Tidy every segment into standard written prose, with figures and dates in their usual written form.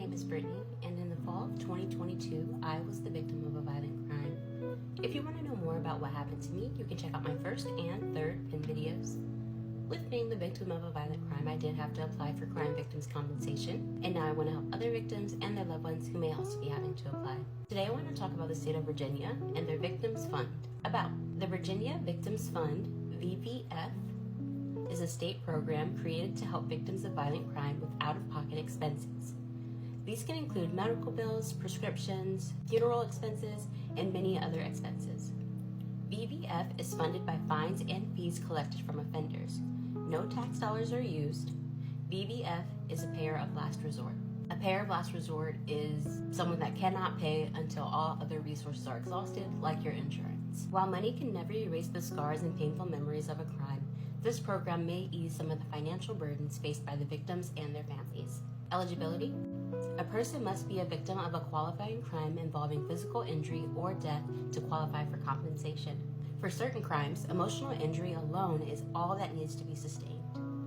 name is Brittany, and in the fall of 2022, I was the victim of a violent crime. If you want to know more about what happened to me, you can check out my first and third pinned videos. With being the victim of a violent crime, I did have to apply for crime victims compensation, and now I want to help other victims and their loved ones who may also be having to apply. Today I want to talk about the state of Virginia and their Victims Fund. About the Virginia Victims Fund, VVF, is a state program created to help victims of violent crime with out-of-pocket expenses. These can include medical bills, prescriptions, funeral expenses, and many other expenses. VVF is funded by fines and fees collected from offenders. No tax dollars are used. VVF is a payer of last resort. A payer of last resort is someone that cannot pay until all other resources are exhausted, like your insurance. While money can never erase the scars and painful memories of a crime, this program may ease some of the financial burdens faced by the victims and their families. Eligibility: a person must be a victim of a qualifying crime involving physical injury or death to qualify for compensation. For certain crimes, emotional injury alone is all that needs to be sustained.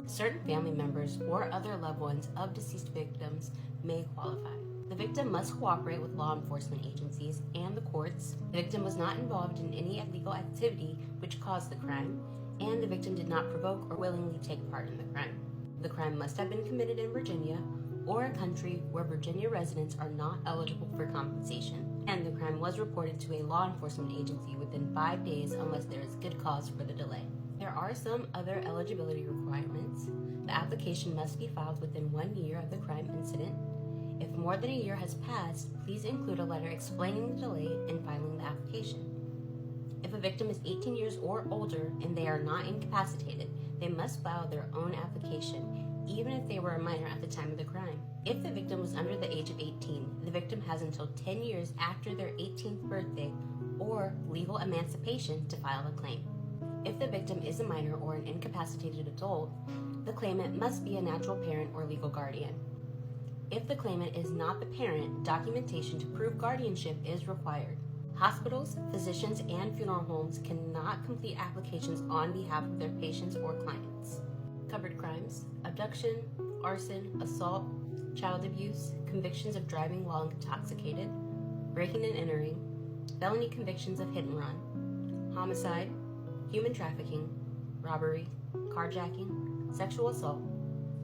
Certain family members or other loved ones of deceased victims may qualify. The victim must cooperate with law enforcement agencies and the courts. The victim was not involved in any illegal activity which caused the crime, and the victim did not provoke or willingly take part in the crime. The crime must have been committed in Virginia or a country where Virginia residents are not eligible for compensation, and the crime was reported to a law enforcement agency within 5 days unless there is good cause for the delay. There are some other eligibility requirements. The application must be filed within 1 year of the crime incident. If more than a year has passed, please include a letter explaining the delay in filing the application. If a victim is 18 years or older and they are not incapacitated, they must file their own application, even if they were a minor at the time of the crime. If the victim was under the age of 18, the victim has until 10 years after their 18th birthday or legal emancipation to file a claim. If the victim is a minor or an incapacitated adult, the claimant must be a natural parent or legal guardian. If the claimant is not the parent, documentation to prove guardianship is required. Hospitals, physicians, and funeral homes cannot complete applications on behalf of their patients or clients. Covered crimes: abduction, arson, assault, child abuse, convictions of driving while intoxicated, breaking and entering, felony convictions of hit and run, homicide, human trafficking, robbery, carjacking, sexual assault,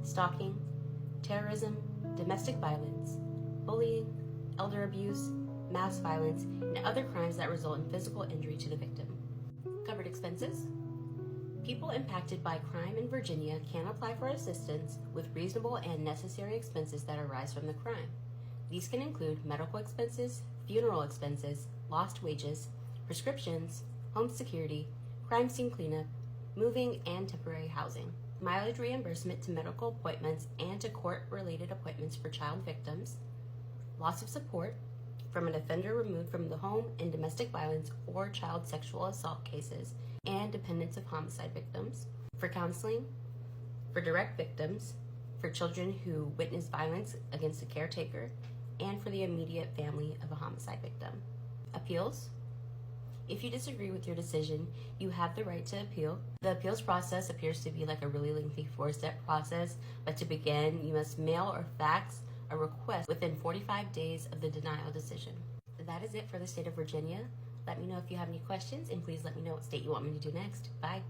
stalking, terrorism, domestic violence, bullying, elder abuse, mass violence, and other crimes that result in physical injury to the victim. Covered expenses: people impacted by crime in Virginia can apply for assistance with reasonable and necessary expenses that arise from the crime. These can include medical expenses, funeral expenses, lost wages, prescriptions, home security, crime scene cleanup, moving, and temporary housing. Mileage reimbursement to medical appointments and to court-related appointments for child victims. Loss of support from an offender removed from the home in domestic violence or child sexual assault cases, and dependents of homicide victims. For counseling, for direct victims, for children who witness violence against a caretaker, and for the immediate family of a homicide victim. Appeals: if you disagree with your decision, you have the right to appeal. The appeals process appears to be like a really lengthy 4-step process, but to begin, you must mail or fax a request within 45 days of the denial decision. That is it for the state of Virginia. Let me know if you have any questions, and please let me know what state you want me to do next. Bye.